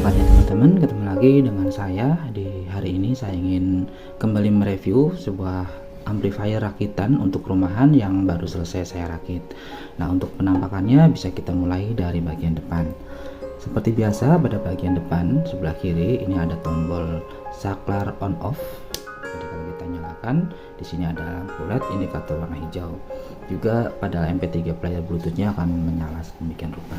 kabarnya teman-teman? Ketemu lagi dengan saya. Di hari ini saya ingin kembali mereview sebuah amplifier rakitan untuk rumahan yang baru selesai saya rakit. Nah, untuk penampakannya bisa kita mulai dari bagian depan. Seperti biasa, pada bagian depan sebelah kiri ini ada tombol saklar on off. Jadi kalau kita nyalakan, di sini ada lampu LED indikator warna hijau. Juga pada MP3 player Bluetooth-nya akan menyala sedemikian rupa.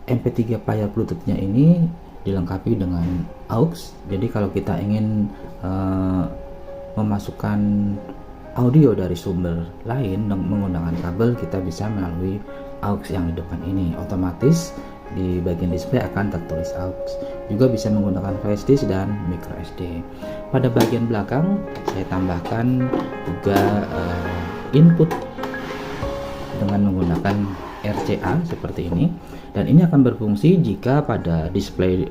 MP3 player Bluetooth-nya ini dilengkapi dengan aux. Jadi kalau kita ingin memasukkan audio dari sumber lain menggunakan kabel, kita bisa melalui aux yang di depan ini. Otomatis di bagian display akan tertulis aux. Juga bisa menggunakan flash disk dan micro SD. Pada bagian belakang saya tambahkan juga input dengan menggunakan RCA seperti ini, dan ini akan berfungsi jika pada display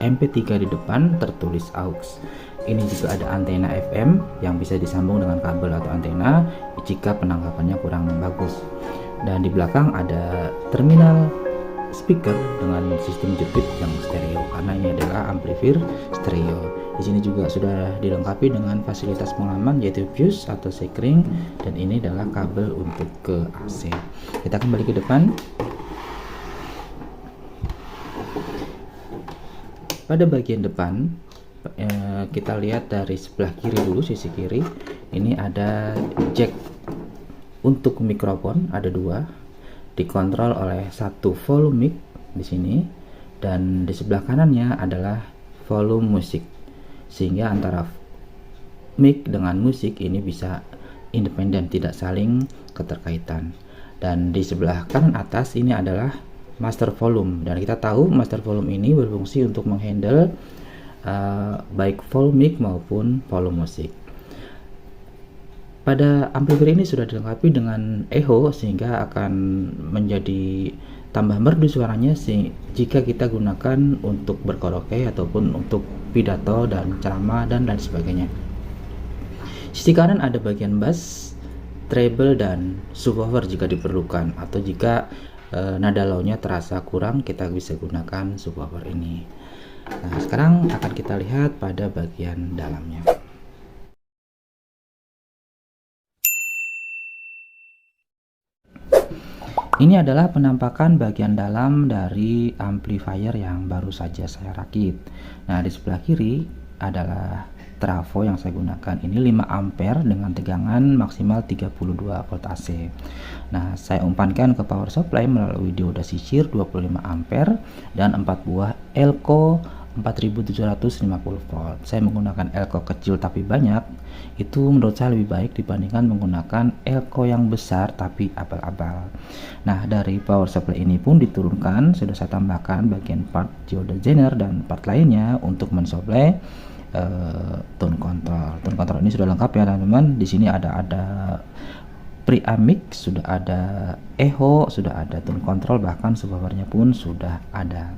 MP3 di depan tertulis aux. Ini juga ada antena FM yang bisa disambung dengan kabel atau antena jika penangkapannya kurang bagus. Dan di belakang ada terminal speaker dengan sistem jepit yang stereo, karena ini adalah amplifier stereo. Di sini juga sudah dilengkapi dengan fasilitas pengaman yaitu fuse atau sekring, dan ini adalah kabel untuk ke AC. Kita kembali ke depan. Pada bagian depan kita lihat dari sebelah kiri dulu, sisi kiri ini ada jack untuk mikrofon, ada dua, dikontrol oleh satu volume mic di sini, dan di sebelah kanannya adalah volume musik, sehingga antara mic dengan musik ini bisa independen, tidak saling keterkaitan. Dan di sebelah kanan atas ini adalah master volume, dan kita tahu master volume ini berfungsi untuk menghandle baik volume mic maupun volume musik. Pada amplifier ini sudah dilengkapi dengan echo, sehingga akan menjadi tambah merdu suaranya jika kita gunakan untuk berkaraoke ataupun untuk pidato dan ceramah dan lain sebagainya. Sisi kanan ada bagian bass, treble, dan subwoofer jika diperlukan, atau jika nada low-nya terasa kurang, kita bisa gunakan subwoofer ini. Nah, sekarang akan kita lihat pada bagian dalamnya. Ini adalah penampakan bagian dalam dari amplifier yang baru saja saya rakit. Nah, di sebelah kiri adalah trafo yang saya gunakan. Ini 5 ampere dengan tegangan maksimal 32 volt AC. Nah, saya umpankan ke power supply melalui dioda sisir 25 ampere dan 4 buah Elco 4750 volt. Saya menggunakan Elco kecil tapi banyak. Itu menurut saya lebih baik dibandingkan menggunakan Elco yang besar tapi abal-abal. Nah, dari power supply ini pun diturunkan, sudah saya tambahkan bagian part dioda zener dan part lainnya untuk mensuplai tone control. Tone control ini sudah lengkap ya teman-teman. Di sini ada preamp mic, sudah ada echo, sudah ada tone control, bahkan subwoofernya pun sudah ada.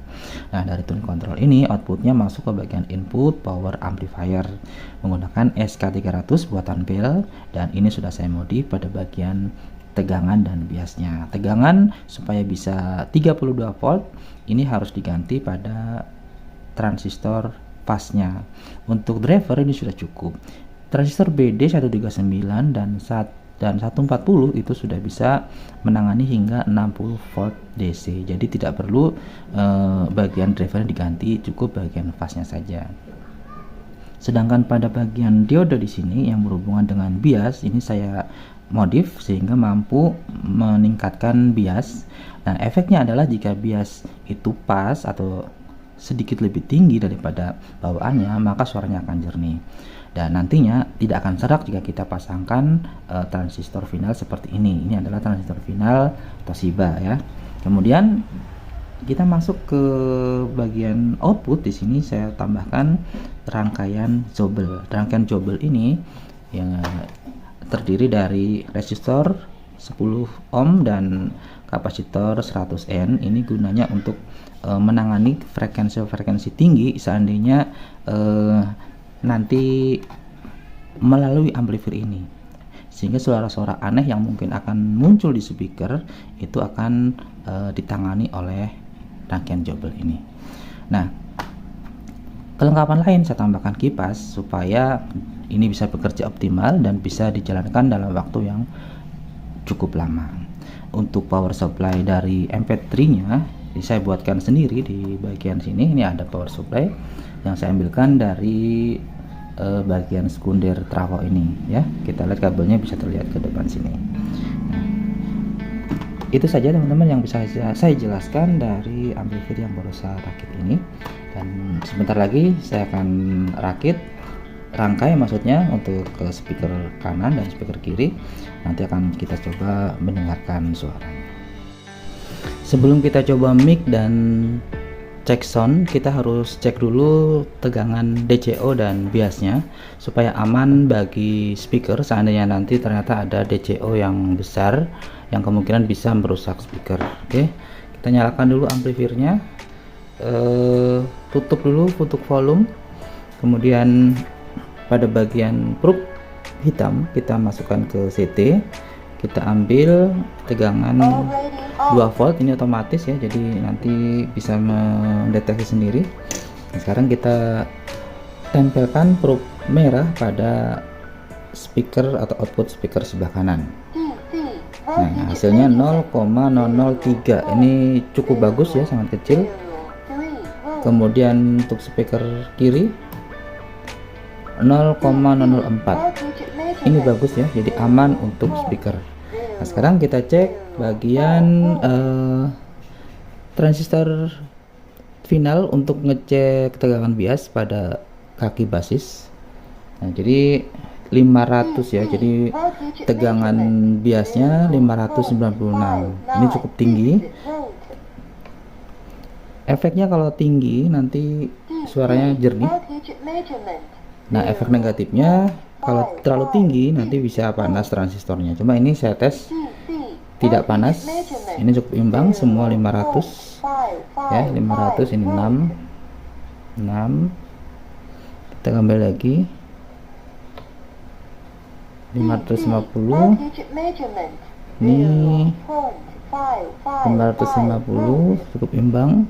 Nah, dari tone control ini outputnya masuk ke bagian input power amplifier menggunakan SK300 buatan Bell, dan ini sudah saya modif pada bagian tegangan dan biasnya. Tegangan supaya bisa 32 volt ini harus diganti pada transistor pasnya. Untuk driver ini sudah cukup. Transistor BD139 dan 140 itu sudah bisa menangani hingga 60 volt DC. Jadi tidak perlu bagian driver diganti, cukup bagian pasnya saja. Sedangkan pada bagian dioda di sini yang berhubungan dengan bias ini saya modif sehingga mampu meningkatkan bias. Nah, efeknya adalah jika bias itu pas atau sedikit lebih tinggi daripada bawaannya, maka suaranya akan jernih, dan nantinya tidak akan serak jika kita pasangkan transistor final seperti ini. Ini adalah transistor final Toshiba ya. Kemudian kita masuk ke bagian output. Di sini saya tambahkan rangkaian Jobel. Rangkaian Jobel ini yang terdiri dari resistor 10 ohm dan kapasitor 100N. Ini gunanya untuk menangani frekuensi tinggi seandainya nanti melalui amplifier ini, sehingga suara-suara aneh yang mungkin akan muncul di speaker itu akan ditangani oleh rangkaian jobel ini. Nah, kelengkapan lain saya tambahkan kipas supaya ini bisa bekerja optimal dan bisa dijalankan dalam waktu yang cukup lama. Untuk power supply dari MP3-nya saya buatkan sendiri di bagian sini. Ini ada power supply yang saya ambilkan dari bagian sekunder trafo ini ya. Kita lihat kabelnya bisa terlihat ke depan sini. Nah, itu saja teman-teman yang bisa saya jelaskan dari amplifier yang baru saya rakit ini, dan sebentar lagi saya akan rangkai maksudnya untuk ke speaker kanan dan speaker kiri. Nanti akan kita coba mendengarkan suaranya. Sebelum kita coba mic dan cek sound, kita harus cek dulu tegangan DCO dan biasnya supaya aman bagi speaker seandainya nanti ternyata ada DCO yang besar yang kemungkinan bisa merusak speaker. Oke, kita nyalakan dulu amplifiernya, tutup dulu untuk volume, kemudian pada bagian probe hitam kita masukkan ke CT, kita ambil tegangan 2 volt, ini otomatis ya, jadi nanti bisa mendeteksi sendiri. Nah, sekarang kita tempelkan probe merah pada speaker atau output speaker sebelah kanan. Nah, hasilnya 0,003, ini cukup bagus ya, sangat kecil. Kemudian untuk speaker kiri 0,004, ini bagus ya, jadi aman untuk speaker. Nah, sekarang kita cek bagian transistor final untuk ngecek tegangan bias pada kaki basis. Nah, jadi 500 ya, jadi tegangan biasnya 596, ini cukup tinggi. Efeknya kalau tinggi nanti suaranya jernih. Nah, efek negatifnya kalau terlalu tinggi nanti bisa panas transistornya. Cuma ini saya tes tidak panas, ini cukup imbang, semua 500 ya, 500, ini 6, kita kembali lagi 550, ini 550, cukup imbang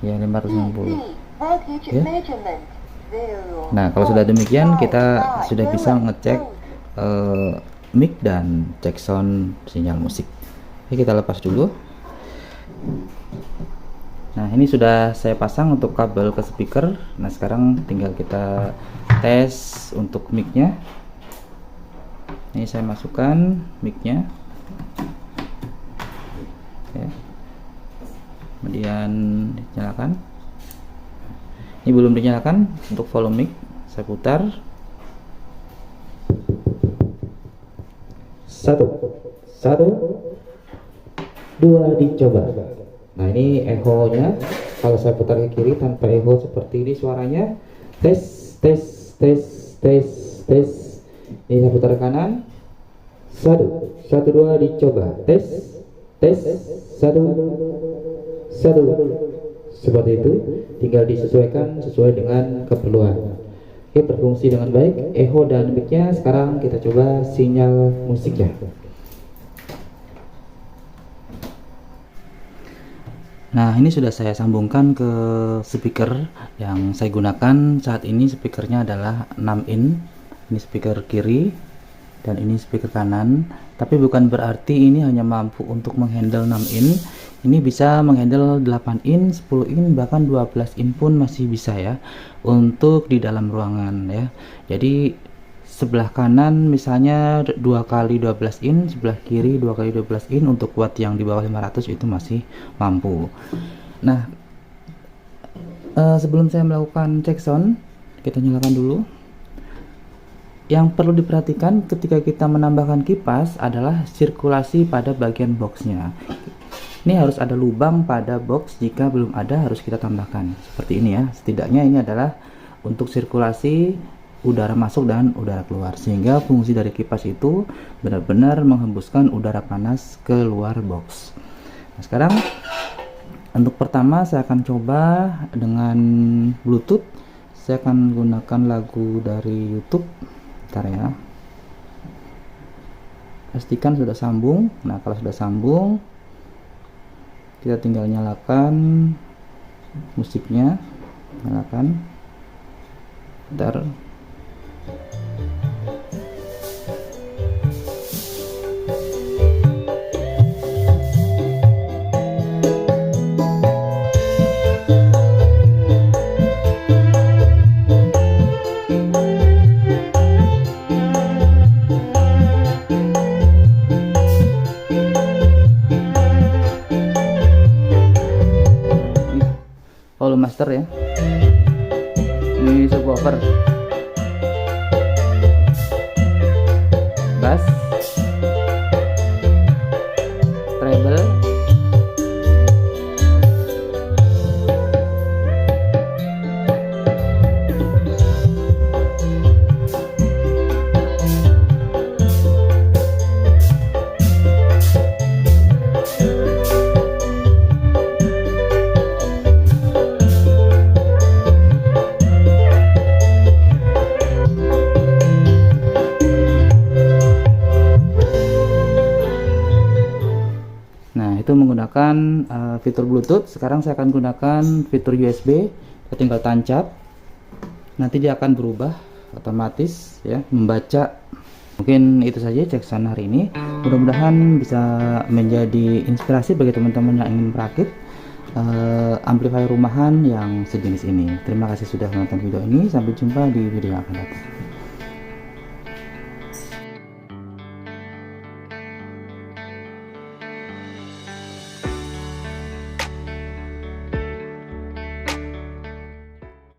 ya, 550 ya. Nah, kalau sudah demikian kita sudah bisa ngecek mic dan cek sound sinyal musik. Oke, kita lepas dulu. Nah, ini sudah saya pasang untuk kabel ke speaker. Nah, sekarang tinggal kita tes untuk micnya. Ini saya masukkan micnya ya. Kemudian dinyalakan. Ini belum dinyalakan untuk volume mic, saya putar. 1, 2 dicoba. Nah, ini echo nya kalau saya putar ke kiri tanpa echo seperti ini suaranya. Tes. Ini saya putar ke kanan. 1, 2 dicoba. Tes 1. Seperti itu, tinggal disesuaikan sesuai dengan keperluan. Oke, berfungsi dengan baik echo dan mic-nya. Sekarang kita coba sinyal musiknya. Nah, ini sudah saya sambungkan ke speaker yang saya gunakan saat ini. Speakernya adalah 6 in. Ini speaker kiri dan ini speaker kanan. Tapi bukan berarti ini hanya mampu untuk menghandle 6 in. Ini bisa menghandle 8 in, 10 in, bahkan 12 in pun masih bisa ya, untuk di dalam ruangan ya. Jadi sebelah kanan misalnya 2 kali 12 in, sebelah kiri 2 kali 12 in, untuk watt yang di bawah 500 itu masih mampu. Nah, sebelum saya melakukan cek sound, kita nyalakan dulu. Yang perlu diperhatikan ketika kita menambahkan kipas adalah sirkulasi pada bagian boxnya. Ini harus ada lubang pada box, jika belum ada harus kita tambahkan seperti ini ya. Setidaknya ini adalah untuk sirkulasi udara masuk dan udara keluar, sehingga fungsi dari kipas itu benar-benar menghembuskan udara panas ke luar box. Nah, sekarang untuk pertama saya akan coba dengan Bluetooth. Saya akan gunakan lagu dari YouTube. Bentar ya, pastikan sudah sambung. Nah, kalau sudah sambung, Kita tinggal nyalakan musiknya, nyalakan, ntar. Volume master ya, ini subwoofer, bass, treble, itu menggunakan fitur Bluetooth. Sekarang saya akan gunakan fitur USB. Kita tinggal tancap, nanti dia akan berubah otomatis ya, membaca. Mungkin itu saja cek sound hari ini. Mudah-mudahan bisa menjadi inspirasi bagi teman-teman yang ingin merakit amplifier rumahan yang sejenis ini. Terima kasih sudah menonton video ini. Sampai jumpa di video yang akan datang.